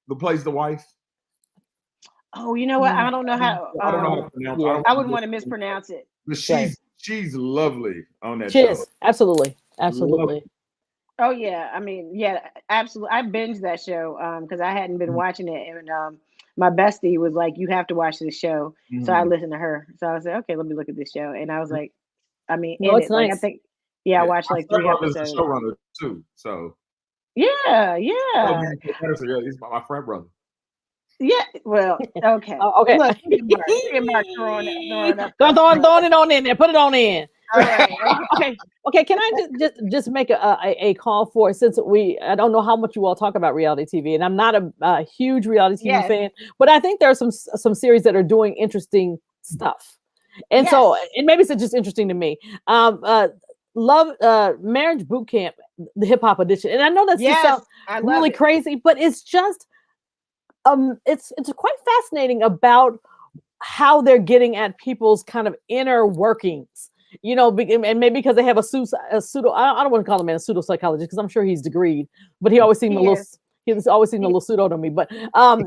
who plays the wife. Oh, you know what? I don't know how. I don't know how to pronounce it. I wouldn't want to mispronounce it. But she's lovely on that show. Absolutely. Oh yeah, I mean, yeah, absolutely. I binged that show because I hadn't been watching it, and my bestie was like, "You have to watch this show." So I listened to her. So I was like, "Okay, let me look at this show," and I was like, "I mean, it's nice. Like, I think, I watched like 3 episodes. Showrunner too, so yeah. He's my friend brother. Yeah, well, okay. Okay. Look, Mark throwing up. Throwing it on in there. Put it on in. All right. Okay. Can I just make a call for, since I don't know how much you all talk about reality TV, and I'm not a huge reality TV fan, but I think there are some series that are doing interesting stuff, and so and maybe it's just interesting to me. Love Marriage Boot Camp, the hip hop edition, and I know that sounds really crazy, but it's just. It's quite fascinating about how they're getting at people's kind of inner workings, and maybe because they have a pseudo. I don't want to call him a pseudo psychologist because I'm sure he's degreed, but he always seemed a little pseudo to me. But most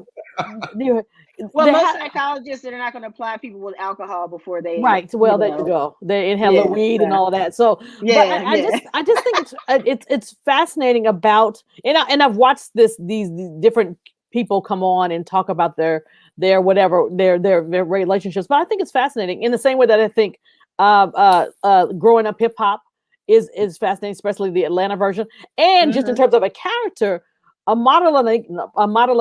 psychologists are not going to apply people with alcohol before they Well, there you go. They inhale weed and all of that. So I just think it's fascinating about, and I've watched these different people come on and talk about their relationships, but I think it's fascinating in the same way that I think growing up hip hop is fascinating, especially the Atlanta version, and just in terms of a character, Amara La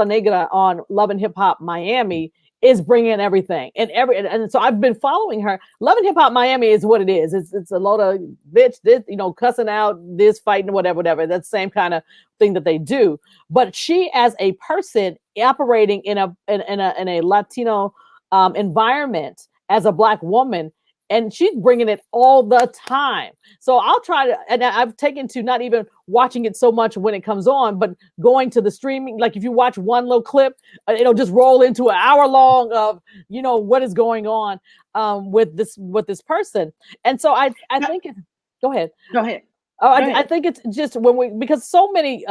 Negra on Love and Hip Hop Miami is bringing everything and so I've been following her. Love and Hip Hop Miami is what it is. It's a load of bitch, this, cussing out, this, fighting, whatever. That's the same kind of thing that they do. But she, as a person operating in a Latino environment as a Black woman, and she's bringing it all the time. So I'll try to, and I've taken to not even watching it so much when it comes on, but going to the streaming. Like if you watch one little clip, it'll just roll into an hour long of, what is going on with this person. And so I think go ahead. I think it's just because so many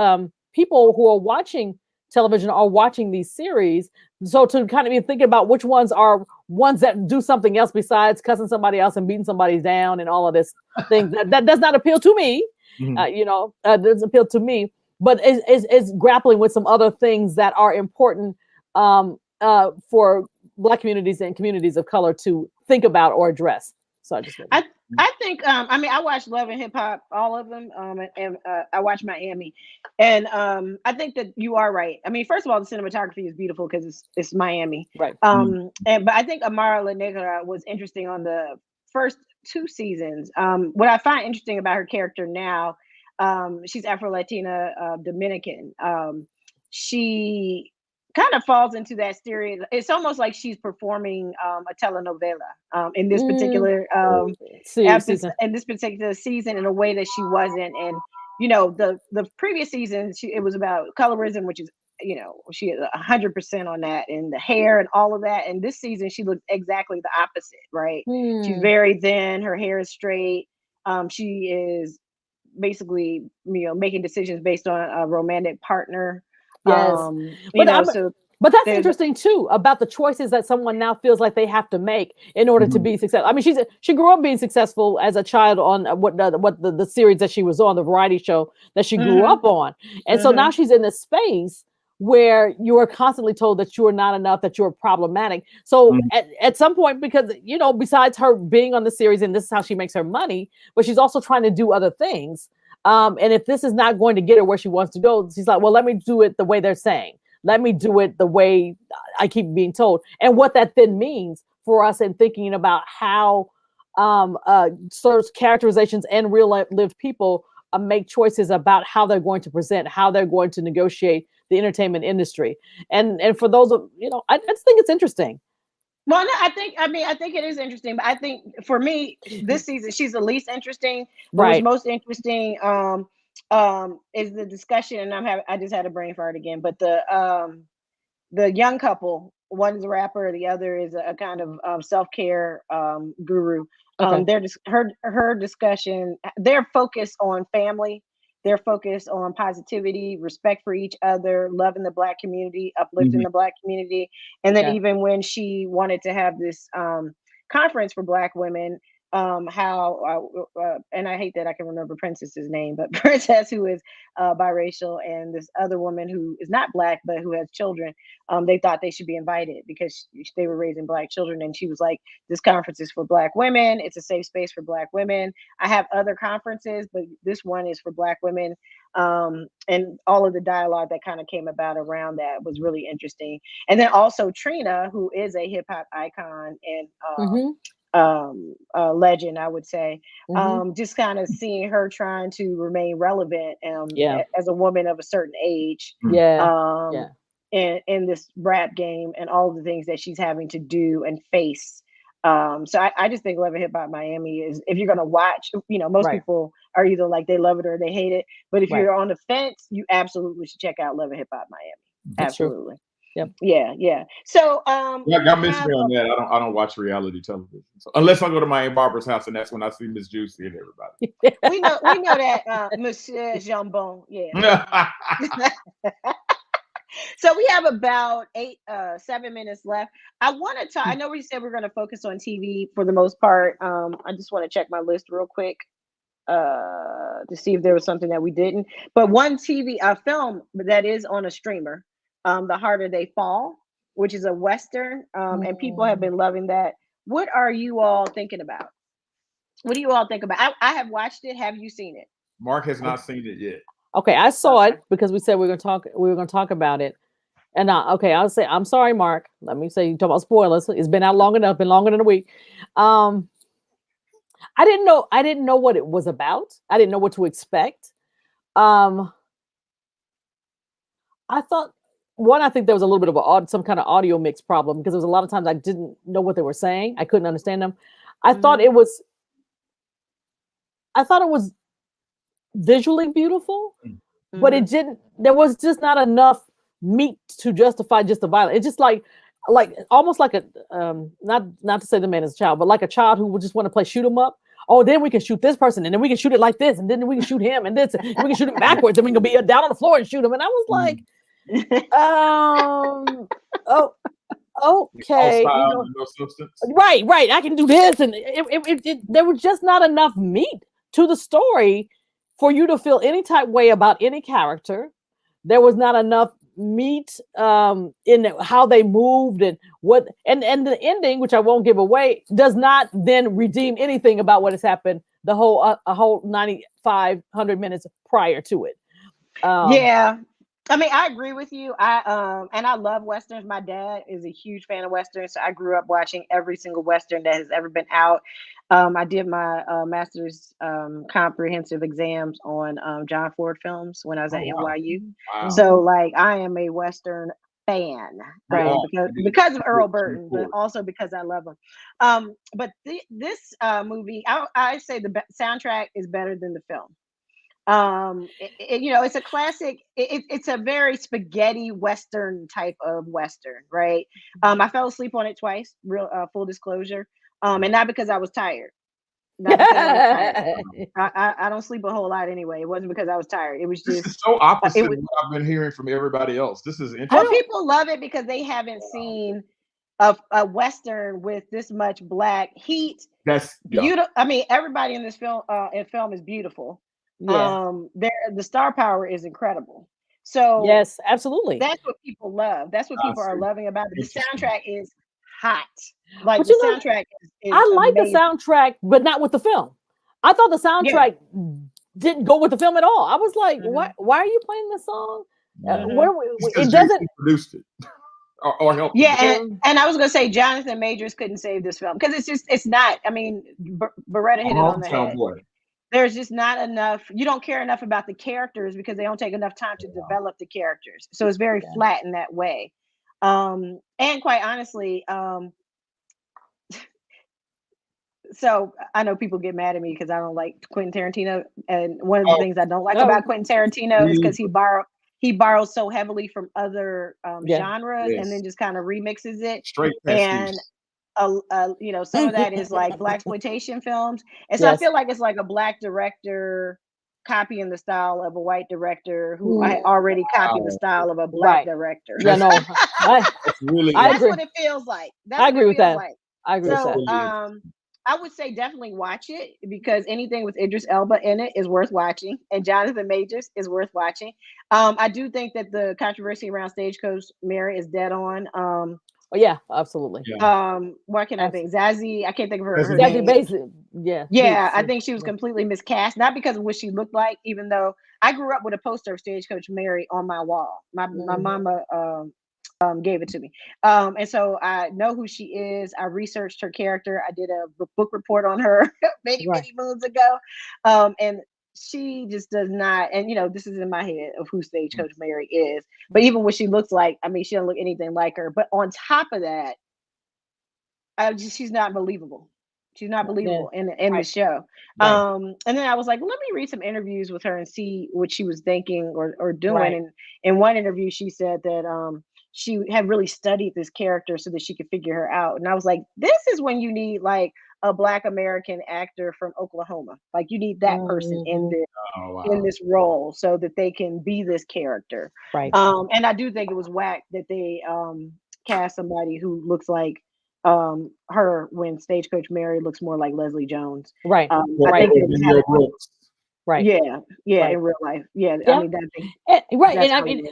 people who are watching television are watching these series. So to kind of be thinking about which ones are ones that do something else besides cussing somebody else and beating somebody down and all of this thing that does not appeal to me. doesn't appeal to me. But is grappling with some other things that are important for Black communities and communities of color to think about or address. So I think I watched Love and Hip Hop, all of them, and I watched Miami, and I think that you are right. I mean, first of all, the cinematography is beautiful because it's Miami, right? But I think Amara La Negra was interesting on the first 2 seasons. What I find interesting about her character now, she's Afro-Latina, Dominican. She kind of falls into that stereotype. It's almost like she's performing a telenovela in this particular season. In this particular season in a way that she wasn't. And the previous season, it was about colorism, which is she is 100% on that, and the hair and all of that. And this season, she looks exactly the opposite, right? She's very thin. Her hair is straight. She is basically making decisions based on a romantic partner. Yes, but that's interesting too, about the choices that someone now feels like they have to make in order to be successful. I mean, she grew up being successful as a child on what the series that she was on, the variety show that she grew up on, and so now she's in this space where you are constantly told that you are not enough, that you're problematic. So at some point, because besides her being on the series and this is how she makes her money, but she's also trying to do other things. And if this is not going to get her where she wants to go, she's like, well, let me do it the way they're saying. Let me do it the way I keep being told. And what that then means for us in thinking about how sort of characterizations and real lived people make choices about how they're going to present, how they're going to negotiate the entertainment industry. And for those of, I just think it's interesting. Well, no, I think it is interesting, but I think for me, this season, she's the least interesting. But what's most interesting is the discussion, and I just had a brain fart again, but the young couple, one is a rapper, the other is a kind of self-care guru. They're just her discussion, they're focused on family. They're focused on positivity, respect for each other, loving the Black community, uplifting the Black community. And then even when she wanted to have this conference for Black women, and I hate that I can remember Princess's name, but Princess, who is biracial, and this other woman who is not Black, but who has children, they thought they should be invited because they were raising Black children. And she was like, this conference is for Black women. It's a safe space for Black women. I have other conferences, but this one is for Black women. And all of the dialogue that kind of came about around that was really interesting. And then also Trina, who is a hip hop icon and legend, I would say, just kind of seeing her trying to remain relevant as a woman of a certain age in this rap game and all the things that she's having to do and face. So I just think Love and Hip Hop Miami is, if you're going to watch, most people are either like they love it or they hate it, but if you're on the fence, you absolutely should check out Love and Hip Hop Miami. That's absolutely true. Yep. Yeah. So y'all missed me on that. I don't watch reality television, so unless I go to my Aunt Barbara's house, and that's when I see Miss Juicy and everybody. we know that, Monsieur Jambon. Yeah. So we have about 7 minutes left. I want to talk. I know we said we're going to focus on TV for the most part. I just want to check my list real quick to see if there was something that we didn't. But one film that is on a streamer. The Harder They Fall, which is a Western, and people have been loving that. What are you all thinking about? What do you all think about? I have watched it. Have you seen it? Mark has not seen it yet. Okay, I saw it because we said we were going to talk about it. And I'll say, I'm sorry, Mark. Let me say, you talk about spoilers. It's been out long enough, been longer than a week. I didn't know what it was about. I didn't know what to expect. I think there was a little bit of some kind of audio mix problem, because there was a lot of times I didn't know what they were saying. I couldn't understand them. I thought it was visually beautiful, but there was just not enough meat to justify just the violence. It's just like almost like a not to say the man is a child, but like a child who would just want to play shoot 'em up. Oh, then we can shoot this person, and then we can shoot it like this, and then we can shoot him, and this, and we can shoot him backwards, and we can be down on the floor and shoot him. And I was like, okay, no substance. Right. I can do this, and there was just not enough meat to the story for you to feel any type way about any character. There was not enough meat in how they moved and what, and the ending, which I won't give away, does not then redeem anything about what has happened the whole a whole 9,500 minutes prior to it. Yeah. I mean, I agree with you. And I love Westerns. My dad is a huge fan of Westerns. So I grew up watching every single Western that has ever been out. I did my master's comprehensive exams on John Ford films when I was at NYU. Wow. So like I am a Western fan because of Earl Burton, but also because I love him. But this movie, I say the soundtrack is better than the film. You know, it's a classic. It's a very spaghetti Western type of Western, right? I fell asleep on it twice, real full disclosure, and not because I was tired. Not because I was tired. I don't sleep a whole lot anyway. It wasn't because I was tired. It was just this is so opposite of what I've been hearing from everybody else. This is interesting. Well, people love it because they haven't seen a Western with this much black heat. That's beautiful. I mean, everybody in this film is beautiful. Yeah. The star power is incredible. So yes, absolutely. That's what people love. That's what people are loving about it. The soundtrack is hot. Like the soundtrack is I like amazing. the soundtrack, but not with the film. I thought the soundtrack didn't go with the film at all. I was like, why are you playing this song? It doesn't produced it. Or help. Yeah, and I was gonna say Jonathan Majors couldn't save this film because it's not. I mean, Beretta hit it on the head. There's just not enough. You don't care enough about the characters because they don't take enough time to develop the characters. So it's very flat in that way. And quite honestly, so I know people get mad at me because I don't like Quentin Tarantino, and one of the things I don't like about Quentin Tarantino is because he borrows so heavily from other genres and then just kind of remixes it. Straight and you know, some of that is like blaxploitation films, and so I feel like it's like a black director copying the style of a white director who I already copied the style of a black director. Yeah, no, that's what it feels like. I agree with that. I agree with that. I would say definitely watch it because anything with Idris Elba in it is worth watching, and Jonathan Majors is worth watching. I do think that the controversy around Stagecoach Mary is dead on. Oh yeah, absolutely. What can I think? Zazie, I can't think of her name. I think she was completely miscast, not because of what she looked like, even though I grew up with a poster of Stagecoach Mary on my wall. My mama gave it to me. And so I know who she is. I researched her character. I did a book report on her many moons ago. And she just does not, and you know, this is in my head of who Stagecoach Mary is. But even what she looks like, I mean, she doesn't look anything like her. But on top of that, she's not believable. She's not believable in the show. And then I was like, let me read some interviews with her and see what she was thinking or doing. And in one interview, she said that she had really studied this character so that she could figure her out. And I was like, this is when you need like a Black American actor from Oklahoma. Like you need that person in this role so that they can be this character. Right. And I do think it was whack that they cast somebody who looks like her when Stagecoach Mary looks more like Leslie Jones. Right. I think it was right. Yeah, in real life. Yeah. I mean and I mean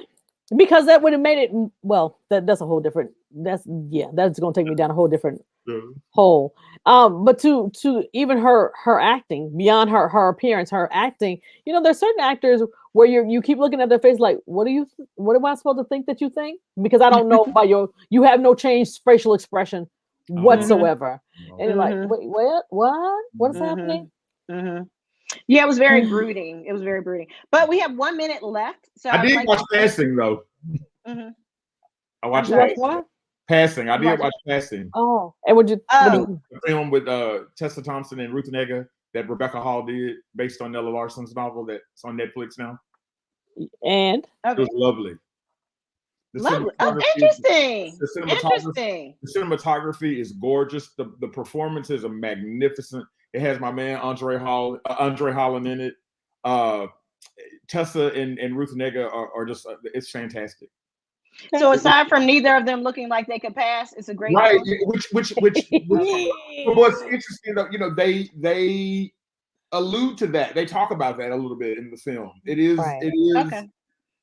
because that would have made it that's a whole different that's gonna take me down a whole different hole. But to even her acting, beyond her appearance, her acting, you know, there's certain actors where you keep looking at their face like, what am I supposed to think that you think? Because I don't know by you have no changed facial expression whatsoever. And you're like, wait, what is happening? Yeah, it was very brooding. It was very brooding. But we have 1 minute left. So I did watch Passing though. I watched Passing. I did watch Passing. Oh, and would you the film with Tessa Thompson and Ruth Negga that Rebecca Hall did based on Nella Larsen's novel that's on Netflix now. And it was lovely. Interesting. The cinematography is gorgeous. The performances are magnificent. It has my man Andre Holland in it. Tessa and Ruth Negga are just it's fantastic. So aside from neither of them looking like they could pass, it's a great film. Which what's interesting though, you know, they allude to that. They talk about that a little bit in the film. It is Okay.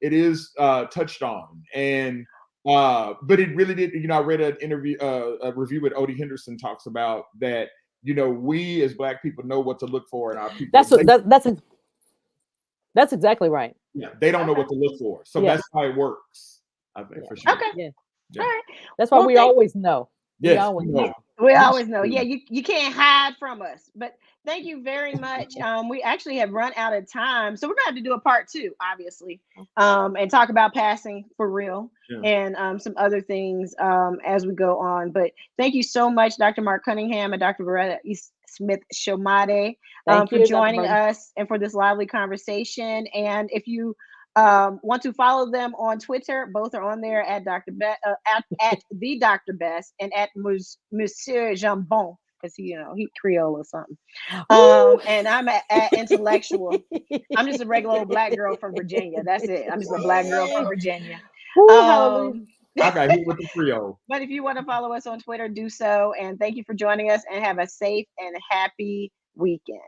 it is touched on, and but it really did. I read an interview, a review with Odie Henderson talks about that. We as Black people know what to look for in our people. That's exactly right. Yeah, they don't know what to look for, so that's how it works. I think for sure. Okay. Yeah. All right. That's why we always know. Yes, we always know. Yeah, you can't hide from us. But thank you very much. We actually have run out of time, so we're gonna have to do a part 2, obviously, and talk about passing for real and some other things as we go on. But thank you so much, Dr. Mark Cunningham and Dr. Beretta Smith-Shomade, for joining us and for this lively conversation. And if you want to follow them on Twitter, both are on there at Dr. At the Dr. Best and at Monsieur Jambon, because he Creole or something. And I'm at Intellectual. I'm just a regular old Black girl from Virginia. That's it. I'm just a Black girl from Virginia. I got hit with the Creole. But if you want to follow us on Twitter, do so. And thank you for joining us, and have a safe and happy weekend.